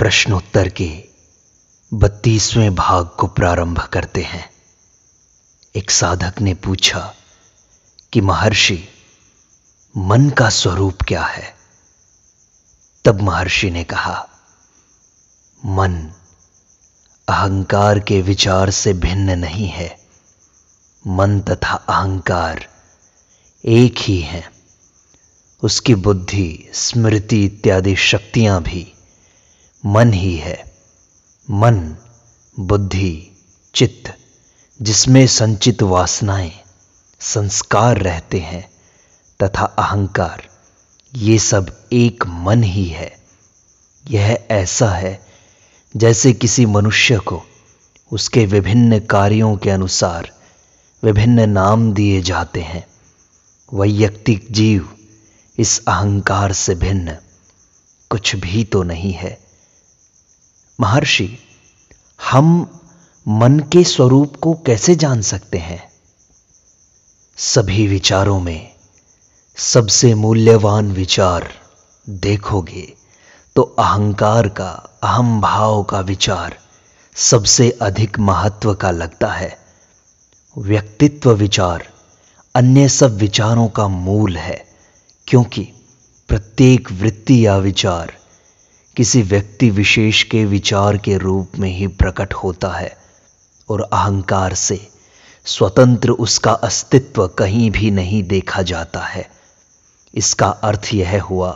प्रश्नोत्तर के 32वें भाग को प्रारंभ करते हैं। एक साधक ने पूछा कि महर्षि, मन का स्वरूप क्या है? तब महर्षि ने कहा, मन अहंकार के विचार से भिन्न नहीं है। मन तथा अहंकार एक ही हैं। उसकी बुद्धि, स्मृति इत्यादि शक्तियां भी मन ही है। मन, बुद्धि, चित्त, जिसमें संचित वासनाएं, संस्कार रहते हैं, तथा अहंकार, ये सब एक मन ही है। यह ऐसा है जैसे किसी मनुष्य को उसके विभिन्न कार्यों के अनुसार विभिन्न नाम दिए जाते हैं। वैयक्तिक जीव इस अहंकार से भिन्न कुछ भी तो नहीं है। महर्षि, हम मन के स्वरूप को कैसे जान सकते हैं? सभी विचारों में सबसे मूल्यवान विचार देखोगे तो अहंकार का, अहम भाव का विचार सबसे अधिक महत्व का लगता है। व्यक्तित्व विचार अन्य सब विचारों का मूल है, क्योंकि प्रत्येक वृत्ति या विचार किसी व्यक्ति विशेष के विचार के रूप में ही प्रकट होता है और अहंकार से स्वतंत्र उसका अस्तित्व कहीं भी नहीं देखा जाता है। इसका अर्थ यह हुआ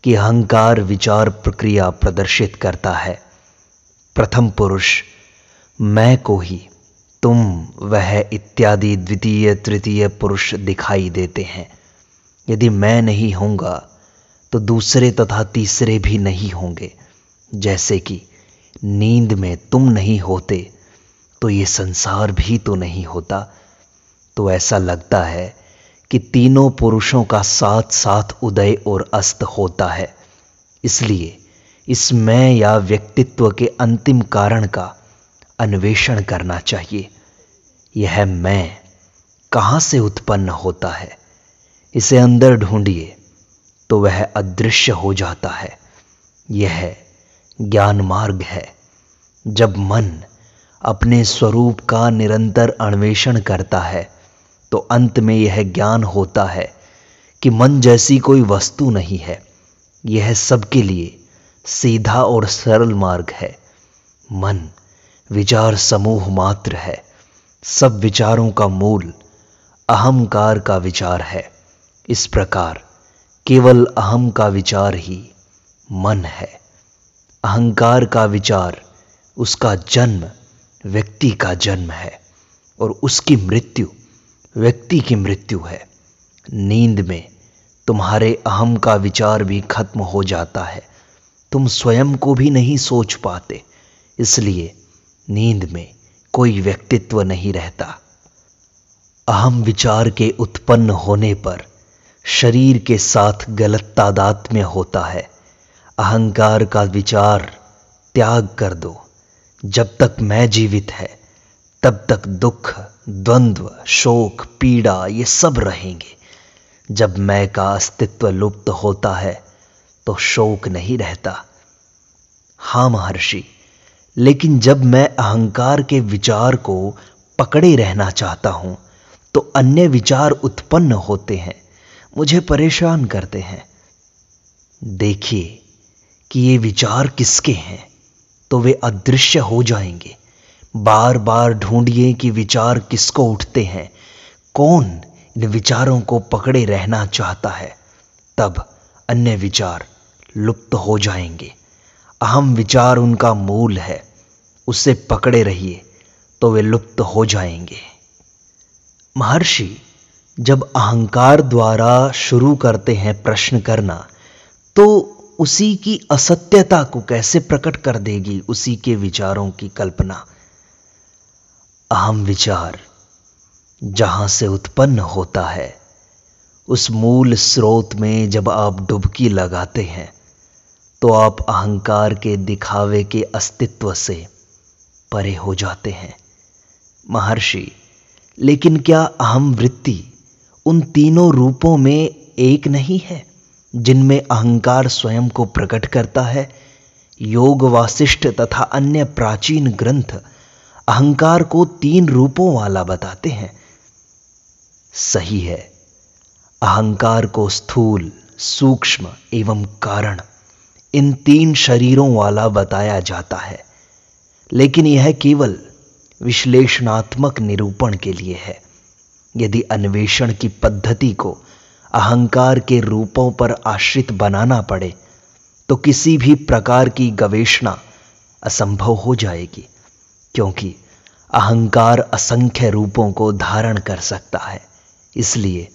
कि अहंकार विचार प्रक्रिया प्रदर्शित करता है। प्रथम पुरुष मैं को ही तुम, वह इत्यादि द्वितीय तृतीय पुरुष दिखाई देते हैं। यदि मैं नहीं होऊंगा तो दूसरे तथा तीसरे भी नहीं होंगे। जैसे कि नींद में तुम नहीं होते तो ये संसार भी तो नहीं होता। तो ऐसा लगता है कि तीनों पुरुषों का साथ साथ उदय और अस्त होता है। इसलिए इस मैं या व्यक्तित्व के अंतिम कारण का अन्वेषण करना चाहिए। यह मैं कहाँ से उत्पन्न होता है? इसे अंदर ढूंढिए तो वह अदृश्य हो जाता है। यह ज्ञान मार्ग है। जब मन अपने स्वरूप का निरंतर अन्वेषण करता है तो अंत में यह ज्ञान होता है कि मन जैसी कोई वस्तु नहीं है। यह सबके लिए सीधा और सरल मार्ग है। मन विचार समूह मात्र है। सब विचारों का मूल अहंकार का विचार है। इस प्रकार केवल अहम का विचार ही मन है। अहंकार का विचार, उसका जन्म व्यक्ति का जन्म है और उसकी मृत्यु व्यक्ति की मृत्यु है। नींद में तुम्हारे अहम का विचार भी खत्म हो जाता है। तुम स्वयं को भी नहीं सोच पाते, इसलिए नींद में कोई व्यक्तित्व नहीं रहता। अहम विचार के उत्पन्न होने पर शरीर के साथ गलत तादात्म्य होता है। अहंकार का विचार त्याग कर दो। जब तक मैं जीवित है तब तक दुख, द्वंद्व, शोक, पीड़ा ये सब रहेंगे। जब मैं का अस्तित्व लुप्त होता है तो शोक नहीं रहता। हाँ महर्षि, लेकिन जब मैं अहंकार के विचार को पकड़े रहना चाहता हूं तो अन्य विचार उत्पन्न होते हैं, मुझे परेशान करते हैं। देखिए कि ये विचार किसके हैं तो वे अदृश्य हो जाएंगे। बार बार ढूंढिए कि विचार किसको उठते हैं, कौन इन विचारों को पकड़े रहना चाहता है। तब अन्य विचार लुप्त हो जाएंगे। अहम विचार उनका मूल है, उसे पकड़े रहिए तो वे लुप्त हो जाएंगे। महर्षि, जब अहंकार द्वारा शुरू करते हैं प्रश्न करना तो उसी की असत्यता को कैसे प्रकट कर देगी उसी के विचारों की कल्पना? अहम विचार जहां से उत्पन्न होता है उस मूल स्रोत में जब आप डुबकी लगाते हैं तो आप अहंकार के दिखावे के अस्तित्व से परे हो जाते हैं। महर्षि, लेकिन क्या अहम वृत्ति उन तीनों रूपों में एक नहीं है जिनमें अहंकार स्वयं को प्रकट करता है? योग वासिष्ठ तथा अन्य प्राचीन ग्रंथ अहंकार को 3 रूपों वाला बताते हैं। सही है, अहंकार को स्थूल, सूक्ष्म एवं कारण, इन 3 शरीरों वाला बताया जाता है, लेकिन यह केवल विश्लेषणात्मक निरूपण के लिए है। यदि अन्वेषण की पद्धति को अहंकार के रूपों पर आश्रित बनाना पड़े तो किसी भी प्रकार की गवेषणा असंभव हो जाएगी, क्योंकि अहंकार असंख्य रूपों को धारण कर सकता है। इसलिए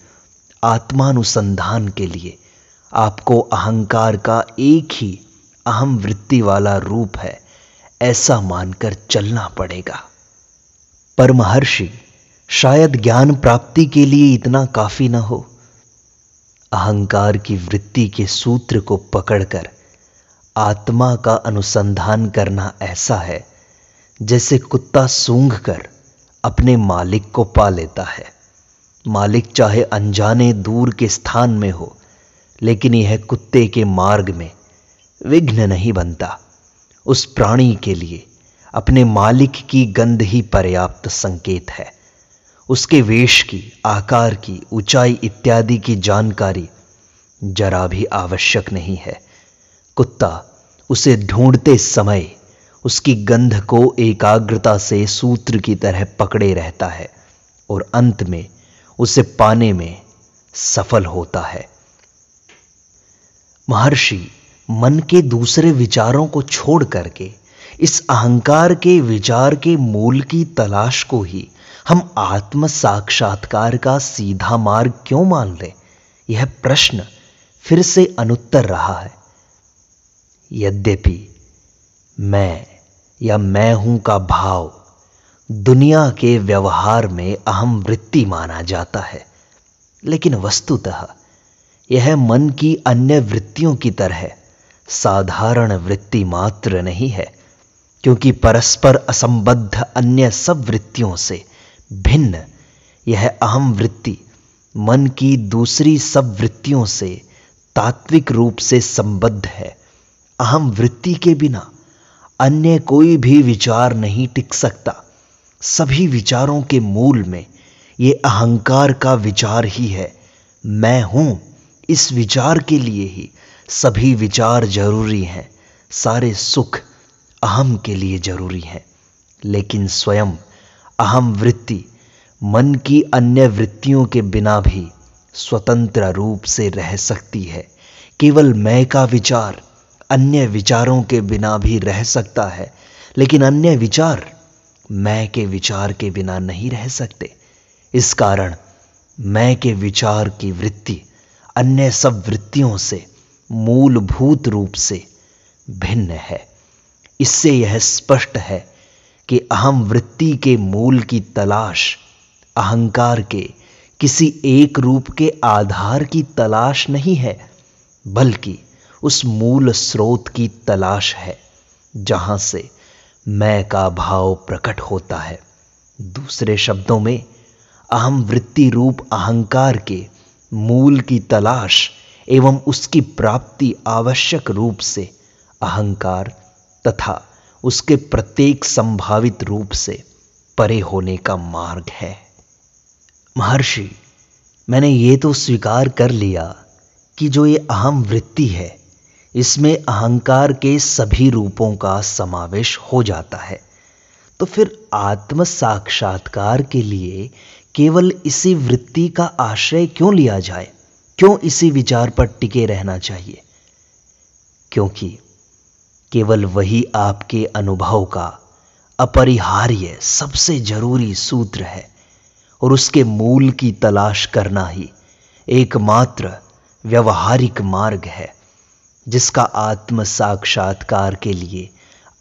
आत्मानुसंधान के लिए आपको अहंकार का एक ही अहम वृत्ति वाला रूप है ऐसा मानकर चलना पड़ेगा। पर महर्षि, शायद ज्ञान प्राप्ति के लिए इतना काफी न हो। अहंकार की वृत्ति के सूत्र को पकड़कर आत्मा का अनुसंधान करना ऐसा है जैसे कुत्ता सूंघकर अपने मालिक को पा लेता है। मालिक चाहे अनजाने दूर के स्थान में हो, लेकिन यह कुत्ते के मार्ग में विघ्न नहीं बनता। उस प्राणी के लिए अपने मालिक की गंध ही पर्याप्त संकेत है। उसके वेश की, आकार की, ऊंचाई इत्यादि की जानकारी जरा भी आवश्यक नहीं है। कुत्ता उसे ढूंढते समय उसकी गंध को एकाग्रता से सूत्र की तरह पकड़े रहता है और अंत में उसे पाने में सफल होता है। महर्षि, मन के दूसरे विचारों को छोड़ करके इस अहंकार के विचार के मूल की तलाश को ही हम आत्म साक्षात्कार का सीधा मार्ग क्यों मान लें? यह प्रश्न फिर से अनुत्तर रहा है। यद्यपि मैं या मैं हूं का भाव दुनिया के व्यवहार में अहम वृत्ति माना जाता है, लेकिन वस्तुतः यह मन की अन्य वृत्तियों की तरह साधारण वृत्ति मात्र नहीं है, क्योंकि परस्पर असंबद्ध अन्य सब वृत्तियों से भिन्न यह अहम वृत्ति मन की दूसरी सब वृत्तियों से तात्विक रूप से संबद्ध है। अहम वृत्ति के बिना अन्य कोई भी विचार नहीं टिक सकता। सभी विचारों के मूल में ये अहंकार का विचार ही है। मैं हूं, इस विचार के लिए ही सभी विचार जरूरी हैं। सारे सुख अहम के लिए जरूरी हैं, लेकिन स्वयं अहम वृत्ति मन की अन्य वृत्तियों के बिना भी स्वतंत्र रूप से रह सकती है। केवल मैं का विचार अन्य विचारों के बिना भी रह सकता है, लेकिन अन्य विचार मैं के विचार के बिना नहीं रह सकते। इस कारण मैं के विचार की वृत्ति अन्य सब वृत्तियों से मूलभूत रूप से भिन्न है। इससे यह स्पष्ट है कि अहम वृत्ति के मूल की तलाश अहंकार के किसी एक रूप के आधार की तलाश नहीं है, बल्कि उस मूल स्रोत की तलाश है जहां से मैं का भाव प्रकट होता है। दूसरे शब्दों में, अहम वृत्ति रूप अहंकार के मूल की तलाश एवं उसकी प्राप्ति आवश्यक रूप से अहंकार तथा उसके प्रत्येक संभावित रूप से परे होने का मार्ग है। महर्षि, मैंने ये तो स्वीकार कर लिया कि जो ये अहम वृत्ति है, इसमें अहंकार के सभी रूपों का समावेश हो जाता है, तो फिर आत्म साक्षात्कार के लिए केवल इसी वृत्ति का आश्रय क्यों लिया जाए? क्यों इसी विचार पर टिके रहना चाहिए? क्योंकि केवल वही आपके अनुभव का अपरिहार्य सबसे जरूरी सूत्र है और उसके मूल की तलाश करना ही एकमात्र व्यवहारिक मार्ग है जिसका आत्म साक्षात्कार के लिए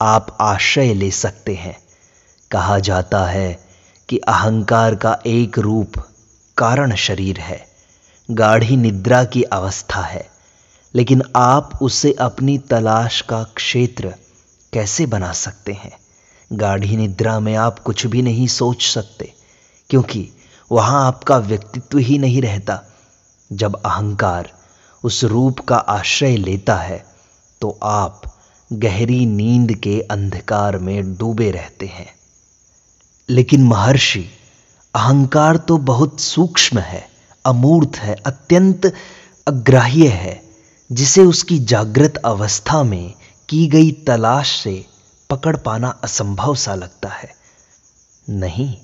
आप आश्रय ले सकते हैं। कहा जाता है कि अहंकार का एक रूप कारण शरीर है, गाढ़ी निद्रा की अवस्था है, लेकिन आप उसे अपनी तलाश का क्षेत्र कैसे बना सकते हैं? गाढ़ी निद्रा में आप कुछ भी नहीं सोच सकते, क्योंकि वहां आपका व्यक्तित्व ही नहीं रहता। जब अहंकार उस रूप का आश्रय लेता है तो आप गहरी नींद के अंधकार में डूबे रहते हैं। लेकिन महर्षि, अहंकार तो बहुत सूक्ष्म है, अमूर्त है, अत्यंत अग्राह्य है, जिसे उसकी जागृत अवस्था में की गई तलाश से पकड़ पाना असंभव सा लगता है। नहीं,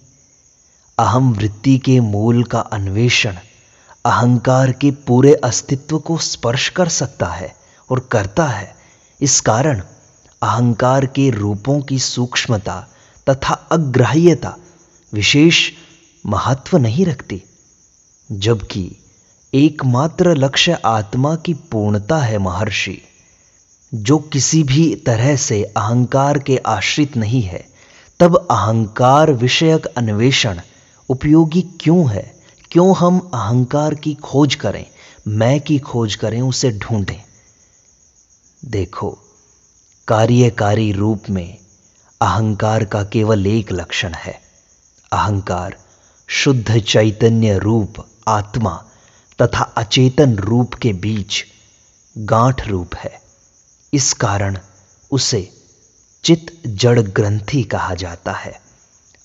अहम वृत्ति के मूल का अन्वेषण अहंकार के पूरे अस्तित्व को स्पर्श कर सकता है और करता है। इस कारण अहंकार के रूपों की सूक्ष्मता तथा अग्राह्यता विशेष महत्व नहीं रखती, जबकि एकमात्र लक्ष्य आत्मा की पूर्णता है। महर्षि, जो किसी भी तरह से अहंकार के आश्रित नहीं है, तब अहंकार विषयक अन्वेषण उपयोगी क्यों है? क्यों हम अहंकार की खोज करें, मैं की खोज करें, उसे ढूंढें? देखो, कार्यकारी रूप में अहंकार का केवल एक लक्षण है। अहंकार शुद्ध चैतन्य रूप आत्मा तथा अचेतन रूप के बीच गांठ रूप है। इस कारण उसे चित जड़ ग्रंथि कहा जाता है।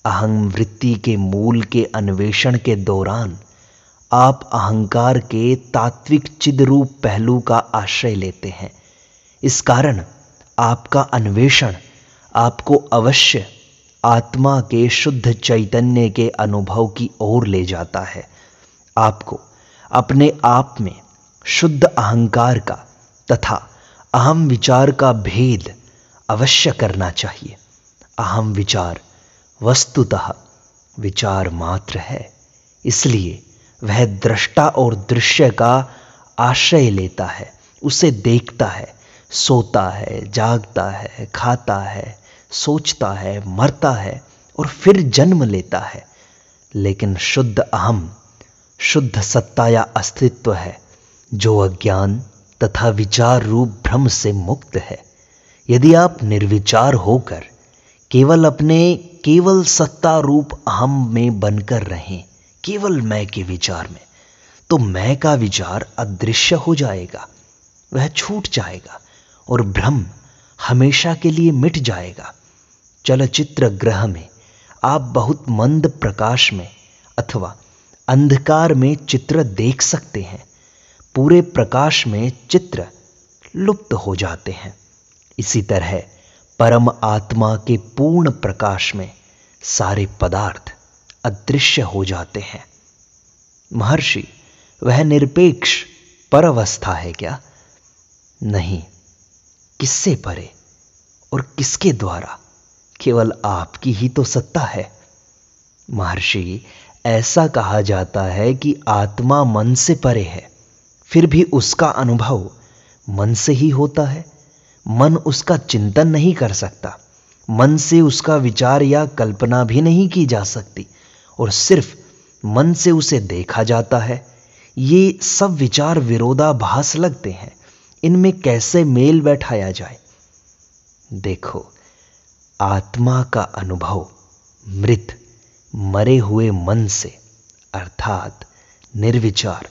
अहं वृत्ति के मूल के अन्वेषण के दौरान आप अहंकार के तात्विक चिद रूप पहलू का आश्रय लेते हैं। इस कारण आपका अन्वेषण आपको अवश्य आत्मा के शुद्ध चैतन्य के अनुभव की ओर ले जाता है। आपको अपने आप में शुद्ध अहंकार का तथा अहम विचार का भेद अवश्य करना चाहिए। अहम विचार वस्तुतः विचार मात्र है, इसलिए वह दृष्टा और दृश्य का आश्रय लेता है, उसे देखता है, सोता है, जागता है, खाता है, सोचता है, मरता है और फिर जन्म लेता है। लेकिन शुद्ध अहम शुद्ध सत्ता या अस्तित्व है, जो अज्ञान तथा विचार रूप भ्रम से मुक्त है। यदि आप निर्विचार होकर केवल सत्ता रूप अहम में बनकर रहें, केवल मैं के विचार में, तो मैं का विचार अदृश्य हो जाएगा, वह छूट जाएगा और भ्रम हमेशा के लिए मिट जाएगा। चलचित्र गृह में आप बहुत मंद प्रकाश में अथवा अंधकार में चित्र देख सकते हैं। पूरे प्रकाश में चित्र लुप्त हो जाते हैं। इसी तरह परम आत्मा के पूर्ण प्रकाश में सारे पदार्थ अदृश्य हो जाते हैं। महर्षि, वह निरपेक्ष परावस्था है क्या? नहीं, किससे परे और किसके द्वारा? केवल आपकी ही तो सत्ता है। महर्षि, ऐसा कहा जाता है कि आत्मा मन से परे है, फिर भी उसका अनुभव मन से ही होता है। मन उसका चिंतन नहीं कर सकता, मन से उसका विचार या कल्पना भी नहीं की जा सकती और सिर्फ मन से उसे देखा जाता है। ये सब विचार विरोधाभास लगते हैं, इनमें कैसे मेल बैठाया जाए? देखो, आत्मा का अनुभव मृत मरे हुए मन से अर्थात निर्विचार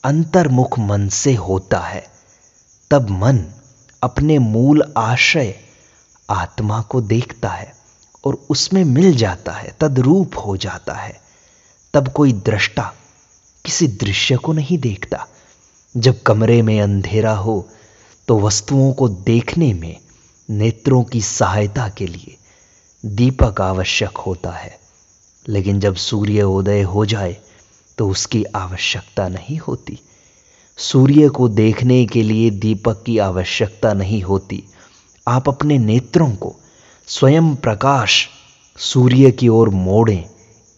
अंतर्मुख मन से होता है। तब मन अपने मूल आश्रय आत्मा को देखता है और उसमें मिल जाता है, तद्रूप हो जाता है। तब कोई दृष्टा किसी दृश्य को नहीं देखता। जब कमरे में अंधेरा हो तो वस्तुओं को देखने में नेत्रों की सहायता के लिए दीपक आवश्यक होता है, लेकिन जब सूर्य उदय हो जाए तो उसकी आवश्यकता नहीं होती। सूर्य को देखने के लिए दीपक की आवश्यकता नहीं होती। आप अपने नेत्रों को स्वयं प्रकाश सूर्य की ओर मोड़ें,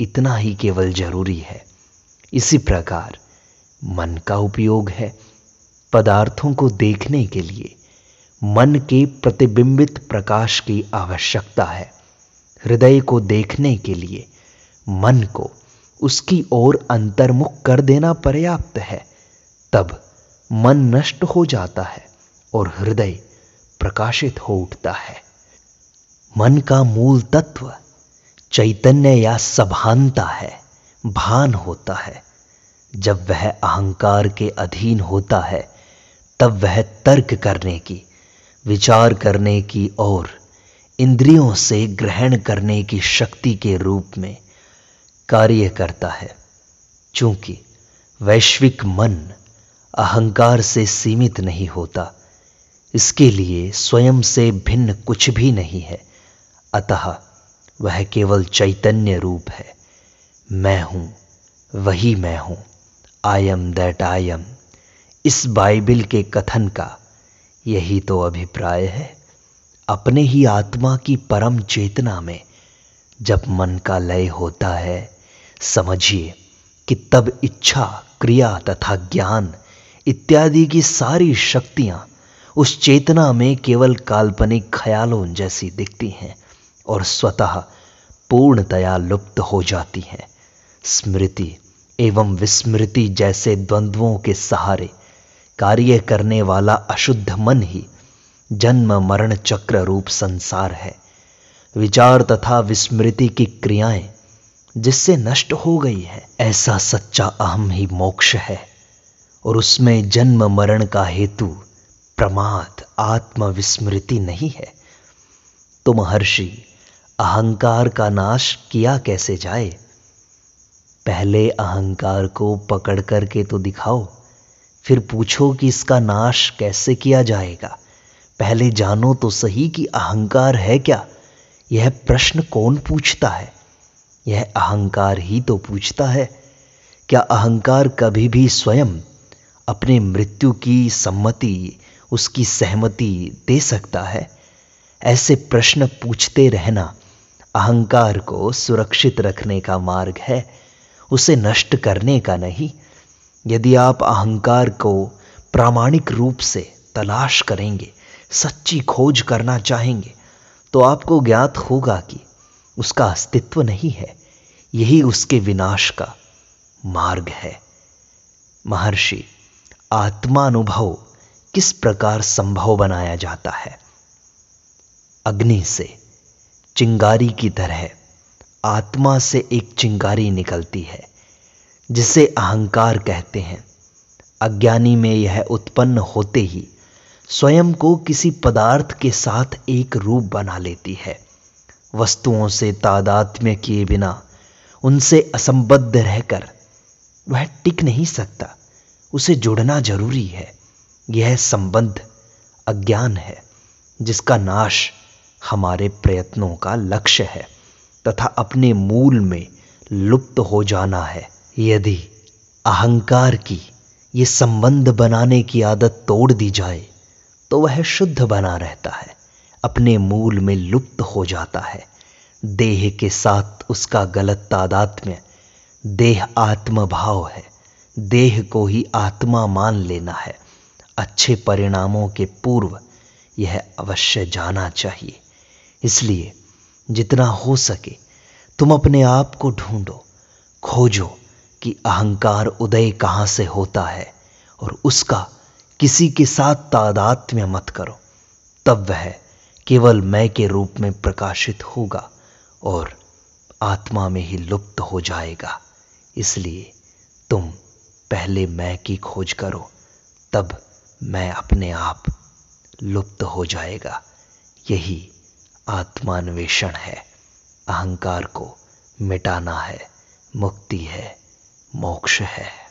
इतना ही केवल जरूरी है। इसी प्रकार मन का उपयोग है। पदार्थों को देखने के लिए मन के प्रतिबिंबित प्रकाश की आवश्यकता है। हृदय को देखने के लिए मन को उसकी ओर अंतर्मुख कर देना पर्याप्त है। तब मन नष्ट हो जाता है और हृदय प्रकाशित हो उठता है। मन का मूल तत्व चैतन्य या सभानता है, भान होता है। जब वह अहंकार के अधीन होता है तब वह तर्क करने की, विचार करने की और इंद्रियों से ग्रहण करने की शक्ति के रूप में कार्य करता है। चूंकि वैश्विक मन अहंकार से सीमित नहीं होता, इसके लिए स्वयं से भिन्न कुछ भी नहीं है, अतः वह केवल चैतन्य रूप है। मैं हूं, वही मैं हूं, I am that I am. इस बाइबिल के कथन का यही तो अभिप्राय है। अपने ही आत्मा की परम चेतना में जब मन का लय होता है, समझिए कि तब इच्छा, क्रिया तथा ज्ञान इत्यादि की सारी शक्तियां उस चेतना में केवल काल्पनिक ख्यालों जैसी दिखती हैं और स्वतः पूर्णतया लुप्त हो जाती हैं। स्मृति एवं विस्मृति जैसे द्वंद्वों के सहारे कार्य करने वाला अशुद्ध मन ही जन्म मरण चक्र रूप संसार है। विचार तथा विस्मृति की क्रियाएं जिससे नष्ट हो गई है, ऐसा सच्चा अहम ही मोक्ष है और उसमें जन्म मरण का हेतु प्रमाद आत्मविस्मृति नहीं है। तो महर्षि, अहंकार का नाश किया कैसे जाए? पहले अहंकार को पकड़ करके तो दिखाओ, फिर पूछो कि इसका नाश कैसे किया जाएगा। पहले जानो तो सही कि अहंकार है क्या। यह प्रश्न कौन पूछता है? यह अहंकार ही तो पूछता है। क्या अहंकार कभी भी स्वयं अपने मृत्यु की सम्मति, उसकी सहमति दे सकता है? ऐसे प्रश्न पूछते रहना अहंकार को सुरक्षित रखने का मार्ग है, उसे नष्ट करने का नहीं। यदि आप अहंकार को प्रामाणिक रूप से तलाश करेंगे, सच्ची खोज करना चाहेंगे, तो आपको ज्ञात होगा कि उसका अस्तित्व नहीं है। यही उसके विनाश का मार्ग है। महर्षि, आत्मानुभव किस प्रकार संभव बनाया जाता है? अग्नि से चिंगारी की तरह आत्मा से एक चिंगारी निकलती है, जिसे अहंकार कहते हैं। अज्ञानी में यह उत्पन्न होते ही स्वयं को किसी पदार्थ के साथ एक रूप बना लेती है। वस्तुओं से तादात्म्य किए बिना उनसे असंबद्ध रहकर वह टिक नहीं सकता, उसे जुड़ना जरूरी है। यह संबंध अज्ञान है, जिसका नाश हमारे प्रयत्नों का लक्ष्य है तथा अपने मूल में लुप्त हो जाना है। यदि अहंकार की ये संबंध बनाने की आदत तोड़ दी जाए तो वह शुद्ध बना रहता है, अपने मूल में लुप्त हो जाता है। देह के साथ उसका गलत तादात्म्य देह आत्म भाव है। देह को ही आत्मा मान लेना है। अच्छे परिणामों के पूर्व यह अवश्य जाना चाहिए। इसलिए जितना हो सके तुम अपने आप को ढूंढो, खोजो कि अहंकार उदय कहां से होता है और उसका किसी के साथ तादात्म्य मत करो। तब वह केवल मैं के रूप में प्रकाशित होगा और आत्मा में ही लुप्त हो जाएगा। इसलिए तुम पहले मैं की खोज करो, तब मैं अपने आप लुप्त हो जाएगा। यही आत्मान्वेषण है। अहंकार को मिटाना है, मुक्ति है, मोक्ष है।